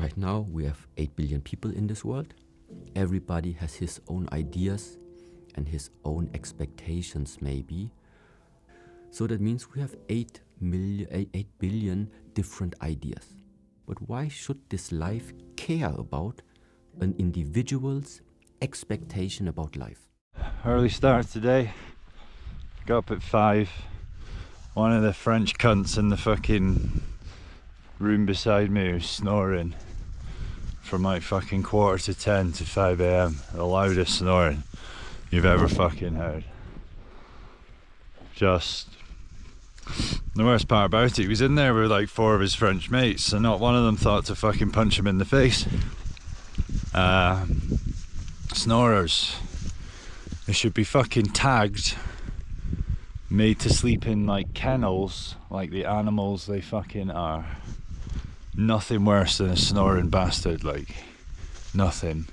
Right now we have 8 billion people in this world. Everybody has his own ideas and his own expectations maybe. So that means we have 8 billion different ideas. But why should this life care about an individual's expectation about life? Early start today. Got up at 5. One of the French cunts in the fucking room beside me was snoring from like fucking 9:45 to 5 AM. The loudest snoring you've ever fucking heard. Just the worst part about it, he was in there with like 4 of his French mates and not one of them thought to fucking punch him in the face. Snorers, they should be fucking tagged, made to sleep in like kennels like the animals they fucking are. Nothing worse than a snoring bastard, like nothing.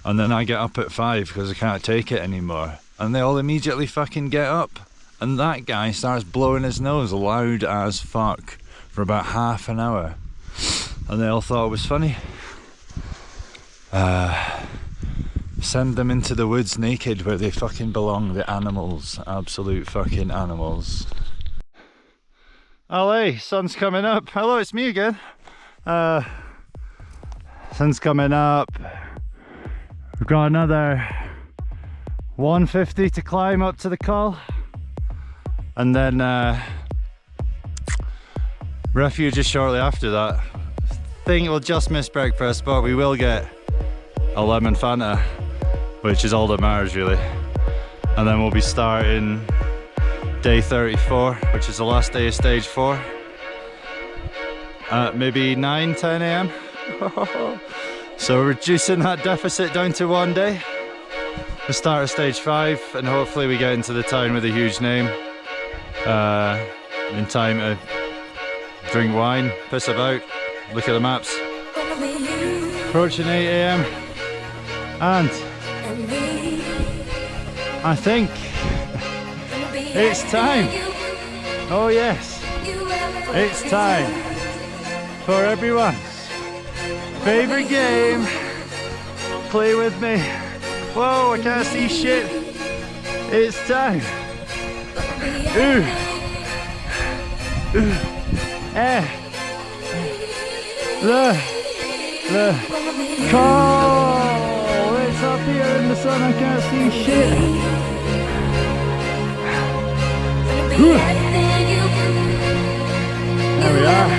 And then I get up at 5 because I can't take it anymore, and they all immediately fucking get up, and that guy starts blowing his nose loud as fuck for about half an hour, and they all thought it was funny. Send them into the woods naked where they fucking belong, the animals, absolute fucking animals. LA, sun's coming up. Hello, it's me again. Sun's coming up. We've got another 150 to climb up to the col, and then refuge is shortly after that. Think we'll just miss breakfast, but we will get a lemon Fanta, which is all that matters really. And then we'll be starting day 34, which is the last day of stage 4, at maybe 9-10 AM. So reducing that deficit down to 1 day. We'll start at stage 5 and hopefully we get into the town with a huge name in time to drink wine, piss about, look at the maps. Approaching 8 AM and I think it's time. Oh yes, it's time for everyone's favorite game. Play with me. Whoa, I can't see shit. It's time. Ooh. Ooh. The call. It's up here in the sun. I can't see shit. Ooh. There we are.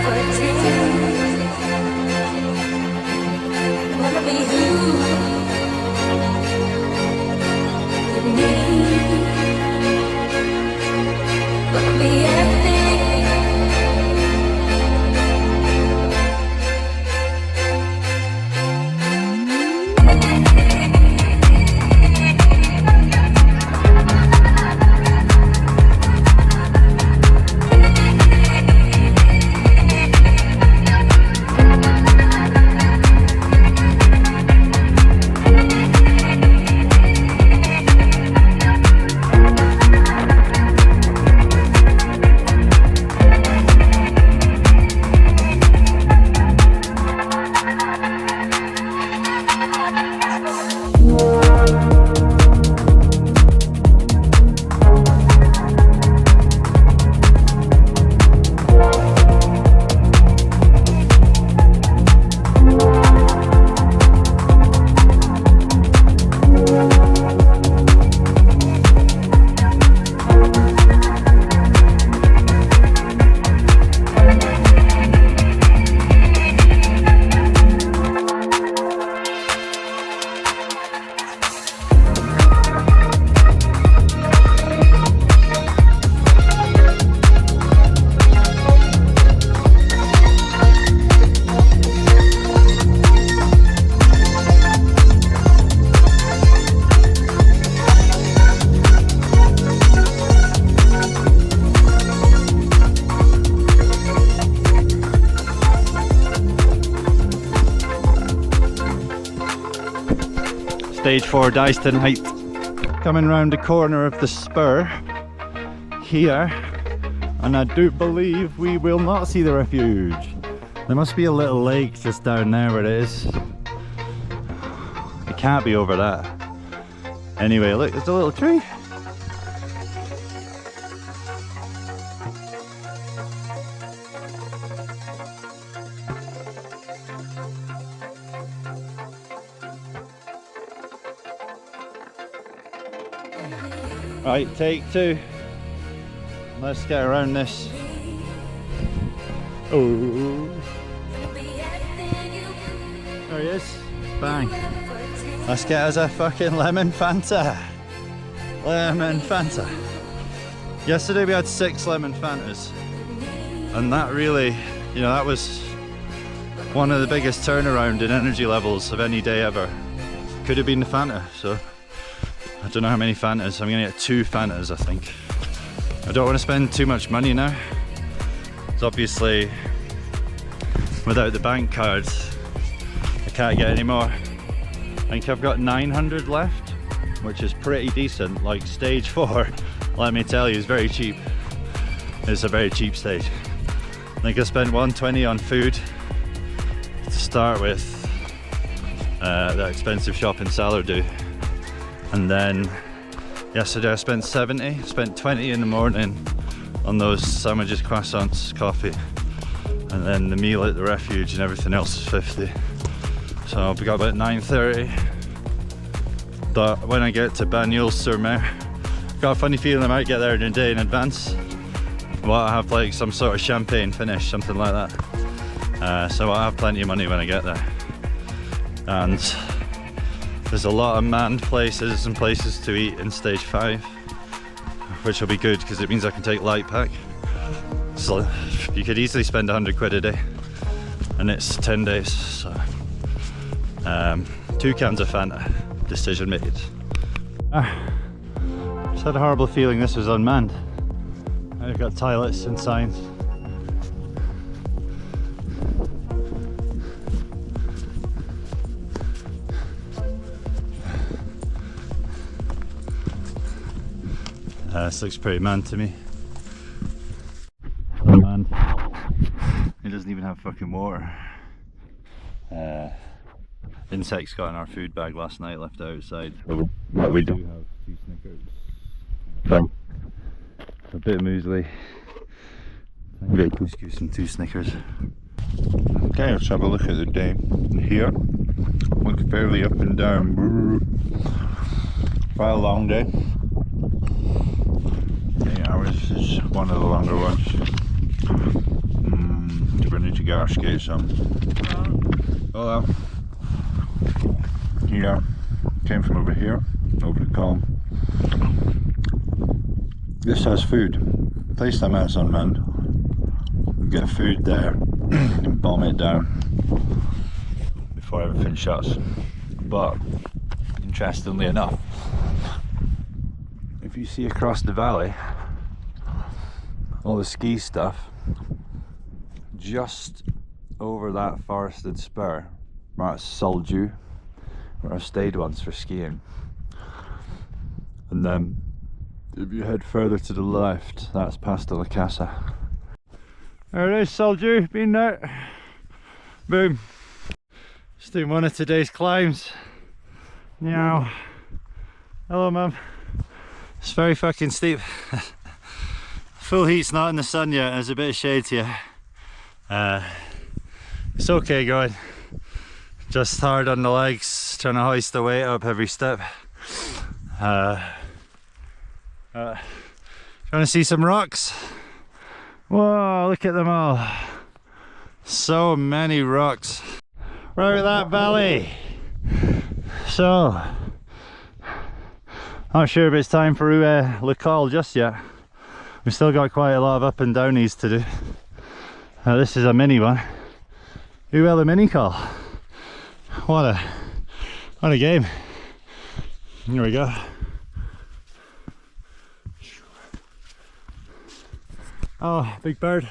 Stage 4 dice tonight. Coming round the corner of the spur here, and I do believe we will not see the refuge. There must be a little lake just down there where it is. It can't be over that. Anyway, look, there's a little tree. Right, take two. Let's get around this. Oh. There he is. Bang. Let's get us a fucking lemon Fanta. Lemon Fanta. Yesterday we had 6 lemon Fantas. And that really, you know, that was one of the biggest turnaround in energy levels of any day ever. Could have been the Fanta, so I don't know how many Fantas. I'm gonna get 2 Fantas, I think. I don't want to spend too much money now. It's obviously without the bank cards, I can't get any more. I think I've got 900 left, which is pretty decent. Like stage 4, let me tell you, is very cheap. It's a very cheap stage. I think I spent 120 on food to start with, that expensive shop in Salardu. And then yesterday I spent 70, spent 20 in the morning on those sandwiches, croissants, coffee, and then the meal at the refuge and everything else is 50. So we got about 9:30. But when I get to Bagnols-sur-Mer, I've got a funny feeling I might get there in a day in advance. Well, I'll have like some sort of champagne finish, something like that. So I'll have plenty of money when I get there. And there's a lot of manned places and places to eat in stage 5, which will be good because it means I can take light pack. So you could easily spend 100 quid a day, and it's 10 days. So 2 cans of Fanta, decision made. Just had a horrible feeling this was unmanned. I've got toilets and signs. This looks pretty manned to me. Unmanned. It doesn't even have fucking water. Insects got in our food bag last night, left outside. But we do have 2 Snickers. Fine. A bit of muesli, a bit of couscous and 2 Snickers. Okay, let's have a look at the day here. Looks fairly up and down. Quite a long day. 8 hours is one of the longer ones. We need to get our skates on. Hello. Yeah, came from over here, over the column. This has food. The place I'm at's unmanned. We get food there and bomb it down before everything shuts. But interestingly enough, if you see across the valley all the ski stuff, just over that forested spur, that's Solju, where I stayed once for skiing. And then if you head further to the left, that's past La Casa. There it is, Solju, been there. Boom. Just doing one of today's climbs. Meow. Hello, mum. It's very fucking steep. Full heat's not in the sun yet, there's a bit of shade here. It's okay going. Just hard on the legs, trying to hoist the weight up every step. Trying to see some rocks. Whoa, look at them all. So many rocks. Right at that valley. So, not sure if it's time for Le Col just yet. We've still got quite a lot of up and downies to do. This is a mini one. Le Mini Col. What a game. Here we go. Oh, big bird.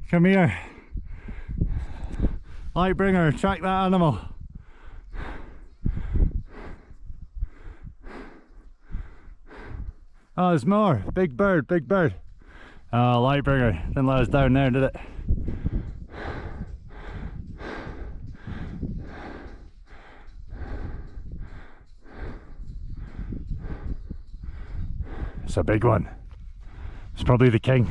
Come here. Lightbringer, track that animal. Oh, there's more. Big bird, big bird. Oh, Lightbringer. Didn't let us down there, did it? It's a big one. It's probably the king.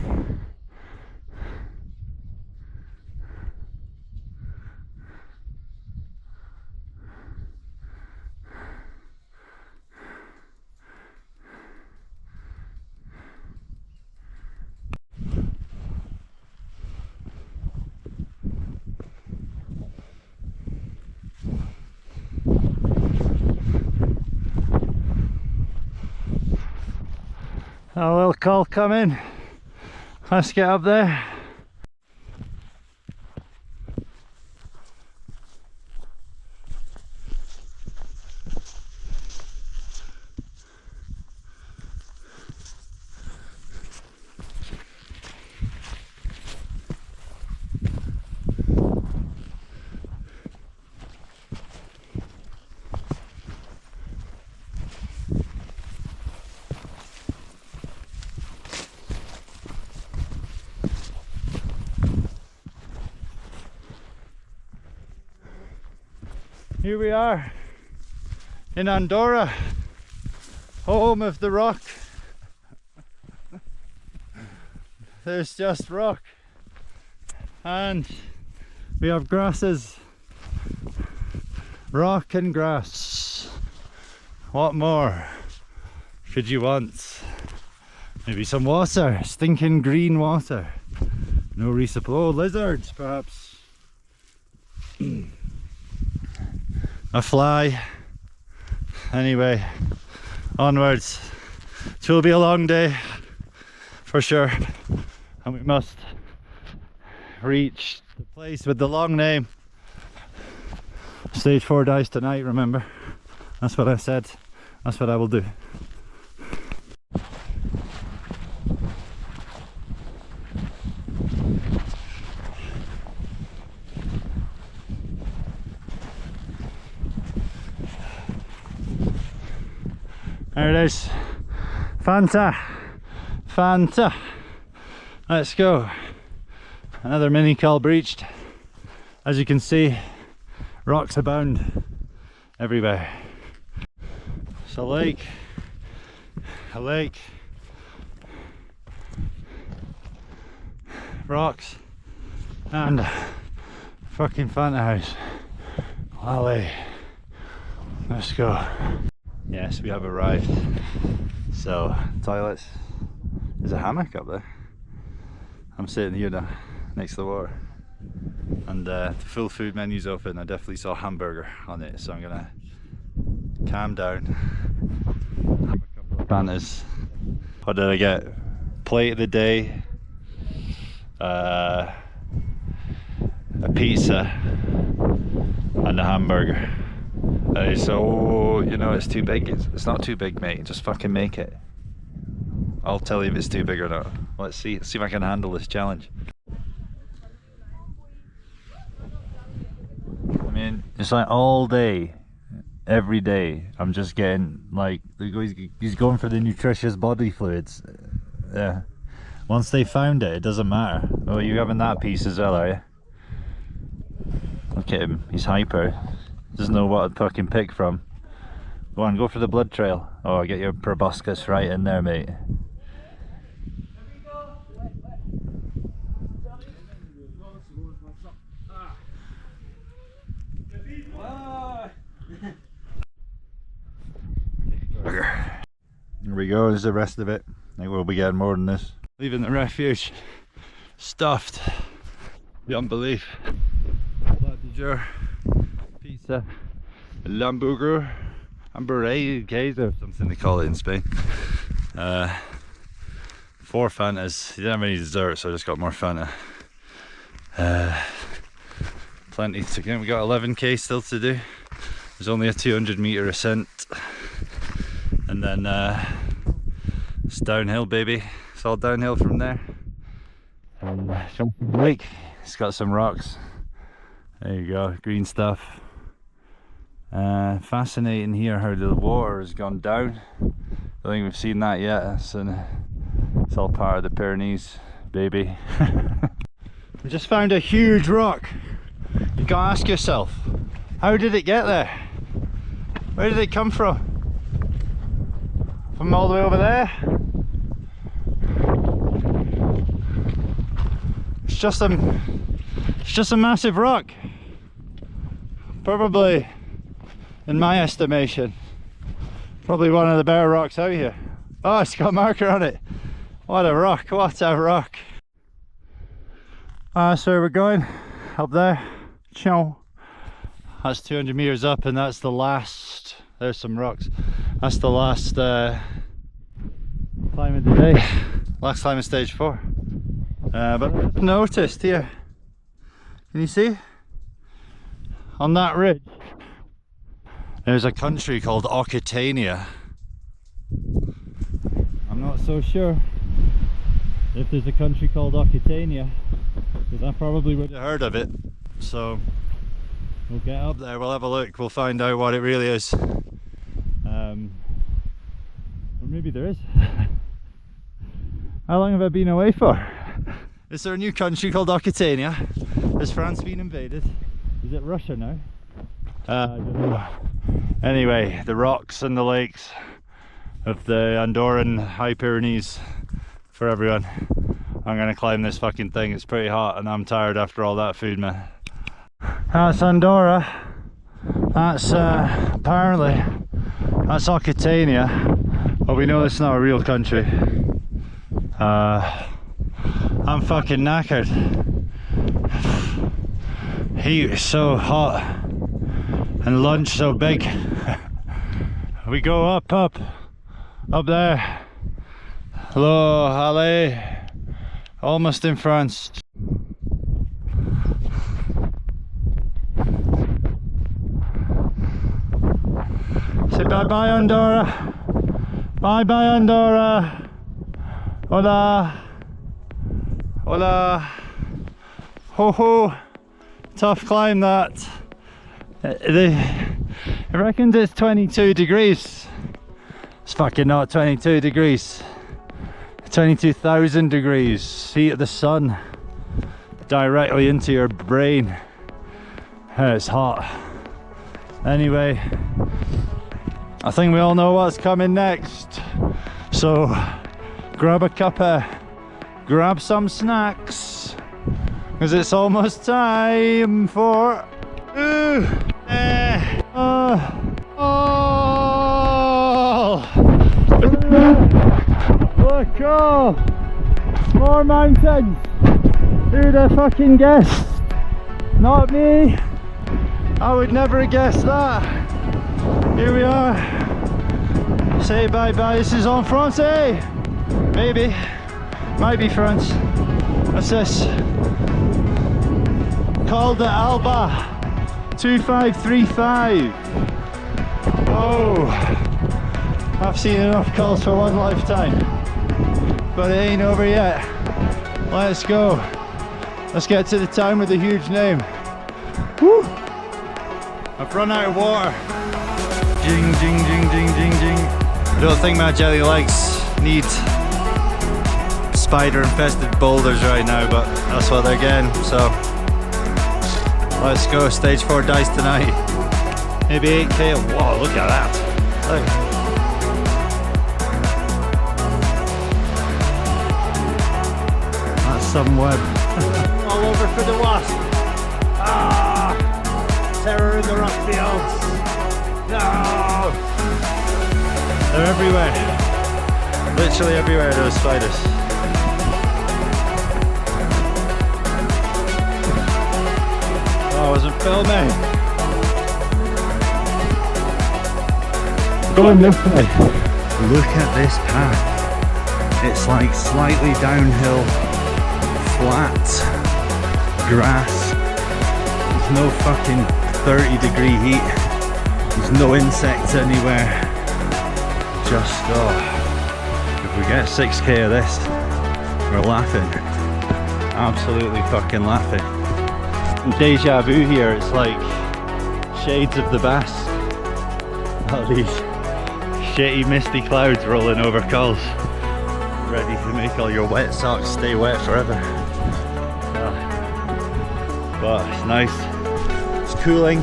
Oh, well, call come in. Let's get up there. Here we are in Andorra, home of the rock. There's just rock and we have grasses, rock and grass. What more could you want? Maybe some water, stinking green water. No resupply. Oh, lizards perhaps. A fly. Anyway, onwards. It will be a long day for sure, and we must reach the place with the long name. Stage 4 dies tonight, remember? That's what I said. That's what I will do. There it is. Fanta. Fanta. Let's go. Another mini col breached. As you can see, rocks abound everywhere. It's a lake. A lake. Rocks. And fucking Fanta house. Lally. Let's go. Yes, we have arrived. So, toilets. There's a hammock up there. I'm sitting here now, next to the water. And the full food menu's open. I definitely saw hamburger on it, so I'm gonna calm down. Have a couple of Fantas. What did I get? Plate of the day. A pizza. And a hamburger. So, you know, it's too big. It's not too big, mate. Just fucking make it. I'll tell you if it's too big or not. Let's see if I can handle this challenge. I mean, it's like all day, every day, I'm just getting like, he's going for the nutritious body fluids. Yeah. Once they found it, it doesn't matter. Oh, you're having that piece as well, are you? Look at him, he's hyper. Doesn't know what to fucking pick from. Go on, go for the blood trail. Oh, get your proboscis right in there, mate. Here we go, there's the rest of it. I think we'll be getting more than this. Leaving the refuge. Stuffed. Beyond belief. Plat du jour. Pizza. Hamburger. Hamburguesa, something they call it in Spain. 4 Fantas. You didn't have any dessert, so I just got more Fanta. Plenty to go. We got 11k still to do. There's only a 200-meter ascent. And then it's downhill, baby. It's all downhill from there. Jump in the lake. It's got some rocks. There you go, green stuff. Fascinating here how the water has gone down. Don't think we've seen that yet. It's all part of the Pyrenees, baby. We just found a huge rock. You gotta ask yourself, how did it get there? Where did it come from? From all the way over there? It's just a massive rock. Probably, in my estimation, probably one of the better rocks out here. Oh, it's got a marker on it. What a rock, what a rock. That's where we're going, up there. Ciao. That's 200 meters up, and that's the last, there's some rocks. That's the last climb of the day. Last climb of stage 4. But I've noticed here, can you see? On that ridge, there's a country called Occitania. I'm not so sure if there's a country called Occitania, because I probably would have heard of it. So we'll get up there, we'll have a look, we'll find out what it really is. Or maybe there is. How long have I been away for? Is there a new country called Occitania? Has France been invaded? Is it Russia now? I don't know. Anyway, the rocks and the lakes of the Andorran High Pyrenees for everyone. I'm gonna climb this fucking thing. It's pretty hot and I'm tired after all that food, man. That's Andorra. That's apparently that's Occitania, but we know it's not a real country. I'm fucking knackered. Heat is so hot and lunch so big. We go up there. Hello, allez. Almost in France. Say bye bye Andorra. Bye bye Andorra. Hola. Hola. Ho ho. Tough climb that. I reckon it's 22 degrees. It's fucking not 22 degrees. 22,000 degrees. Heat of the sun directly into your brain. It's hot. Anyway, I think we all know what's coming next. So grab a cuppa, grab some snacks, because it's almost time for look, oh, more mountains. Who'd have fucking guessed? Not me. I would never have guessed that. Here we are. Say bye bye. This is en français. Maybe. Might be France. What's this? Col d'Alba 2535. Oh, I've seen enough calls for one lifetime, but it ain't over yet. Let's go. Let's get to the town with a huge name. Woo! I've run out of water. Jing, jing, jing, jing, jing, jing. I don't think my jelly legs need spider infested boulders right now, but that's what they're getting, so let's go. Stage 4 dice tonight. Maybe 8k. Whoa, look at that. Look. That's some web. All over for the wasp. Ah! Terror in the rock fields. No! They're everywhere. Literally everywhere, those spiders. Oh, I wasn't filming. Going this way. Look at this path. It's like slightly downhill, flat grass. There's no fucking 30-degree heat. There's no insects anywhere. Just, oh, if we get 6k of this, we're laughing. Absolutely fucking laughing. Deja vu here. It's like shades of the Basque. Oh, these shitty misty clouds rolling over Cowes, ready to make all your wet socks stay wet forever. But it's nice, it's cooling.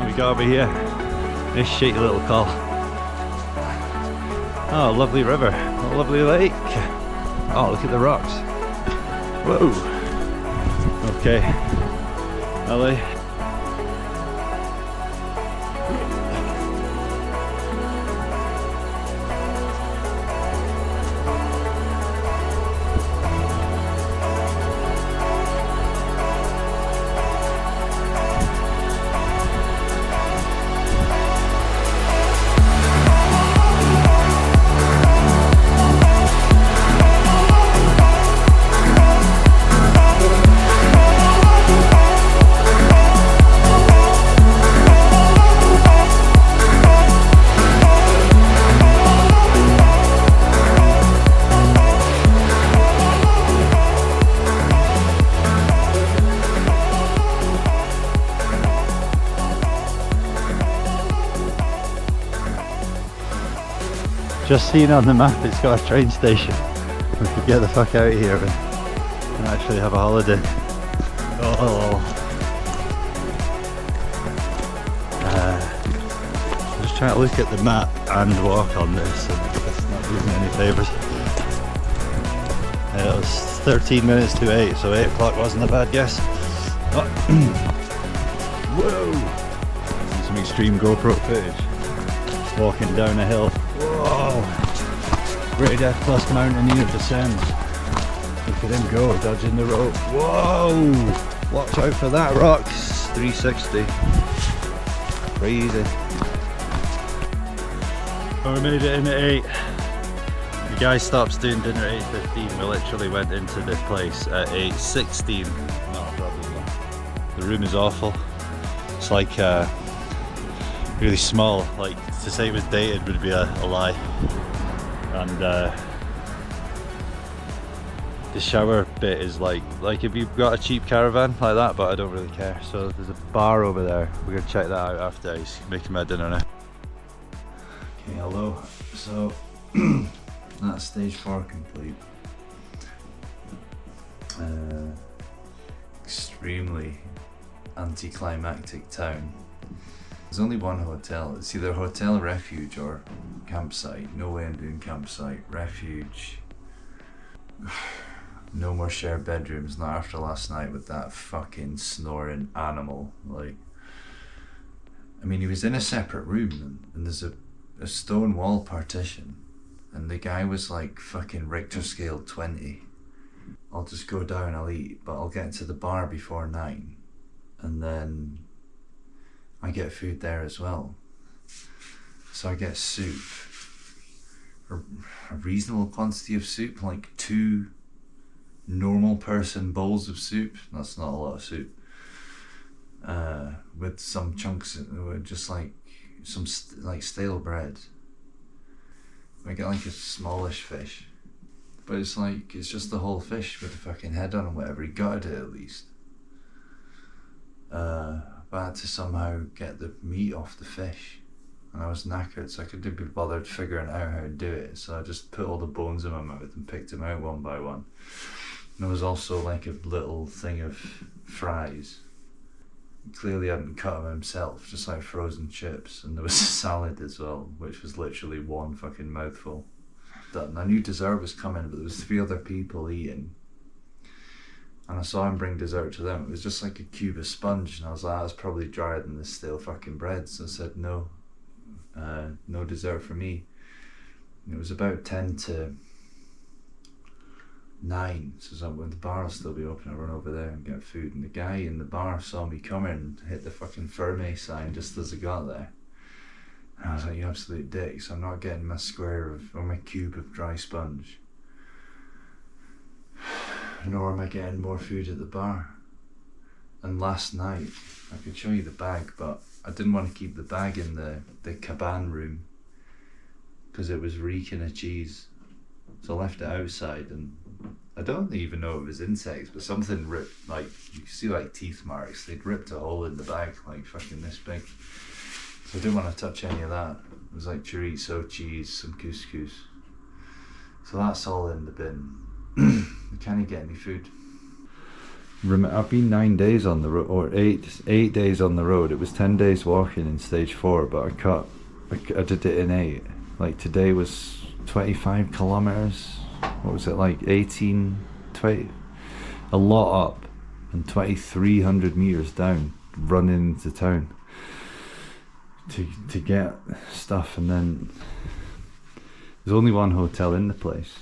We got over here, this shitty little call. Oh, lovely river, a lovely lake. Oh, look at the rocks. Whoa. Okay, LA. Just seen on the map it's got a train station. We could get the fuck out of here and actually have a holiday. Oh. Just trying to look at the map and walk on this, and it's not doing me any favours. It was 13 minutes to 8, so 8 o'clock wasn't a bad guess. Oh. Whoa! Some extreme GoPro footage. Walking down a hill. Whoa! Great F Plus mountaineer descends. Look at him go, dodging the rope. Whoa! Watch out for that rock. 360. Crazy. Oh, we made it in at 8. The guy stops doing dinner at 8:15. We literally went into this place at 8:16. Not a problem though. The room is awful. It's like really small. Like, to say it was dated would be a lie. And the shower bit is like if you've got a cheap caravan like that, but I don't really care. So there's a bar over there. We're gonna check that out after he's making my dinner now. Okay, hello. So that's stage 4 complete. Extremely anticlimactic town. There's only one hotel. It's either Hotel Refuge or campsite. No way I'm doing campsite. Refuge. No more shared bedrooms, not after last night with that fucking snoring animal. Like, I mean, he was in a separate room and there's a stone wall partition and the guy was like fucking Richter scale 20. I'll just go down, I'll eat, but I'll get to the bar before 9 and then I get food there as well. So I get soup, a reasonable quantity of soup, like 2 normal person bowls of soup. That's not a lot of soup. With some chunks, just like some like stale bread. I get like a smallish fish, but it's like, it's just the whole fish with the fucking head on and whatever. He gutted it at least. But I had to somehow get the meat off the fish and I was knackered, so I couldn't be bothered figuring out how to do it, so I just put all the bones in my mouth and picked them out one by one. And there was also like a little thing of fries. He clearly hadn't cut them himself, just like frozen chips, and there was a salad as well, which was literally one fucking mouthful. And I knew dessert was coming, but there was 3 other people eating. And I saw him bring dessert to them. It was just like a cube of sponge, and I was like, that's probably drier than this stale fucking bread. So I said, no, no dessert for me. And it was about 10 to 9, so when the bar will still be open, I run over there and get food. And the guy in the bar saw me coming and hit the fucking Ferme sign just as I got there. And I was like, you absolute dick, so I'm not getting my square of, or my cube of dry sponge. Nor am I getting more food at the bar. And last night, I could show you the bag, but I didn't want to keep the bag in the cabana room because it was reeking of cheese. So I left it outside, and I don't even know if it was insects, but something ripped, like, you see like teeth marks, they'd ripped a hole in the bag, like fucking this big. So I didn't want to touch any of that. It was like chorizo, cheese, some couscous. So that's all in the bin. We can't get any food. I've been 9 days on the road, or 8 days on the road. It was 10 days walking in stage 4, but I did it in 8. Like today was 25 kilometers. What was it, like 18, 20? A lot up and 2,300 meters down, running into town to get stuff. And then there's only one hotel in the place.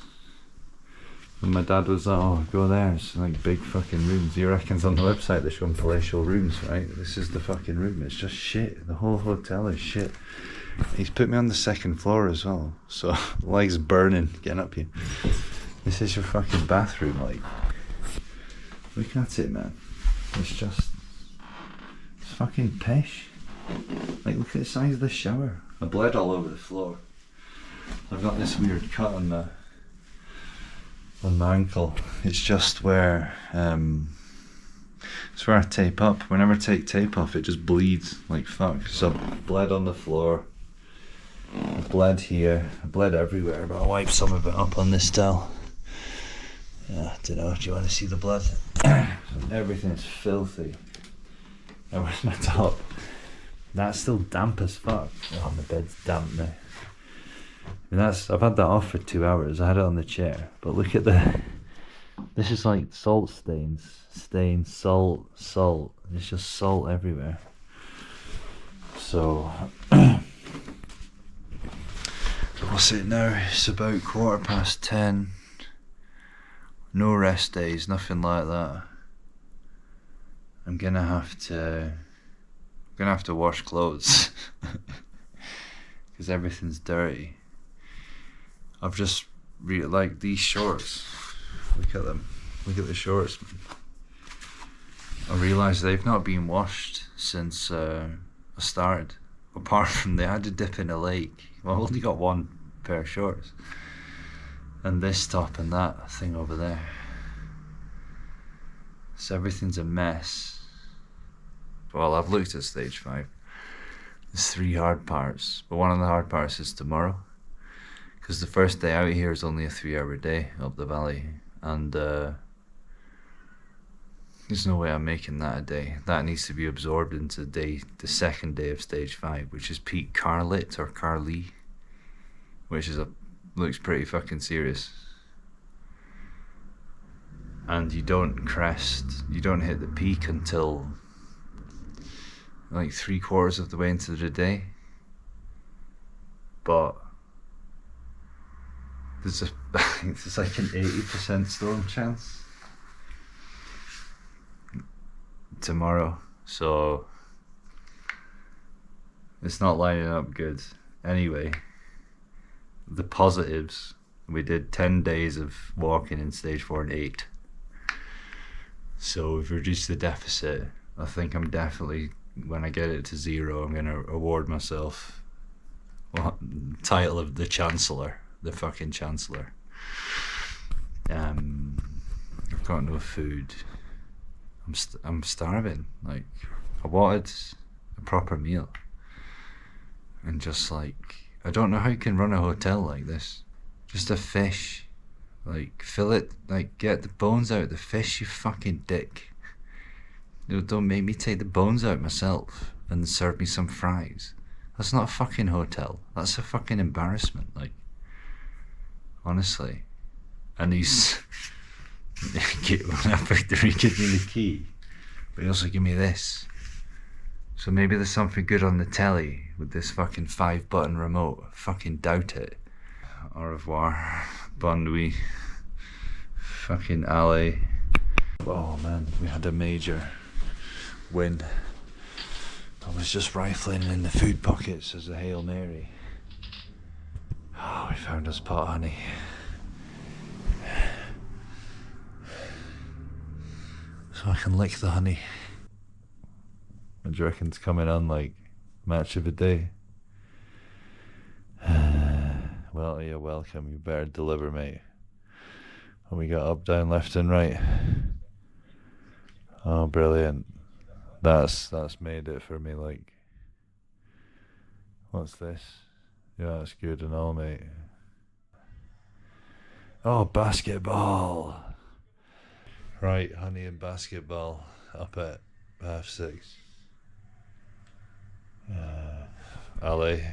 And my dad was like, oh, go there, it's like big fucking rooms. He reckons on the website they're showing palatial rooms, right? This is the fucking room, it's just shit. The whole hotel is shit. He's put me on the 2nd floor as well, so legs burning getting up here. This is your fucking bathroom, like. Look at it, man. It's fucking pish. Like, look at the size of the shower. I bled all over the floor. I've got this weird cut on my ankle. It's just where it's where I tape up. Whenever I take tape off, it just bleeds like fuck. So I bled on the floor, I bled here, I bled everywhere, but I wiped some of it up on this towel. Yeah, I don't know, do you want to see the blood? Everything's filthy. And where's my top? That's still damp as fuck. Oh, my bed's damp now. And I've had that off for 2 hours. I had it on the chair, but look at this is like salt stains, salt. There's just salt everywhere. So, what's it now? It's about 10:15. No rest days, nothing like that. I'm gonna have to wash clothes because everything's dirty. I've just like these shorts. Look at them. Look at the shorts. I realised they've not been washed since I started. Apart from they had to dip in a lake. Well, I've only got one pair of shorts. And this top and that thing over there. So everything's a mess. Well, I've looked at stage 5. There's 3 hard parts, but one of the hard parts is tomorrow. Because the first day out here is only a 3-hour day up the valley, and there's no way I'm making that a day. That needs to be absorbed into the second day of stage 5, which is Peak Carlit or Carly, which is looks pretty fucking serious. And you don't hit the peak until like 3/4 of the way into the day. But there's like an 80% storm chance tomorrow, so it's not lining up good. Anyway, the positives: we did 10 days of walking in stage 4 and 8, so we've reduced the deficit. I think I'm definitely, when I get it to 0, I'm gonna award myself title of the Chancellor. The fucking Chancellor. I've got no food. I'm starving. Like, I wanted a proper meal, and just like, I don't know how you can run a hotel like this. Just a fish, like, fill it, like, get the bones out of the fish, you fucking dick. Don't make me take the bones out myself and serve me some fries. That's not a fucking hotel. That's a fucking embarrassment. Like, honestly. And he's after he gives me the key, but he also give me this. So maybe there's something good on the telly with this fucking 5-button remote. I fucking doubt it. Au revoir, bon nuit, fucking alley. Oh man, we had a major win. I was just rifling in the food pockets as a Hail Mary. Oh, we found us pot honey. So I can lick the honey. What do you reckon's coming on, like, match of the day? Well, you're welcome. You better deliver, mate. And we got up, down, left and right. Oh, brilliant. That's made it for me, like. What's this? Yeah, that's good and all, mate. Oh, basketball. Right, honey and basketball up at 6:30. Ali.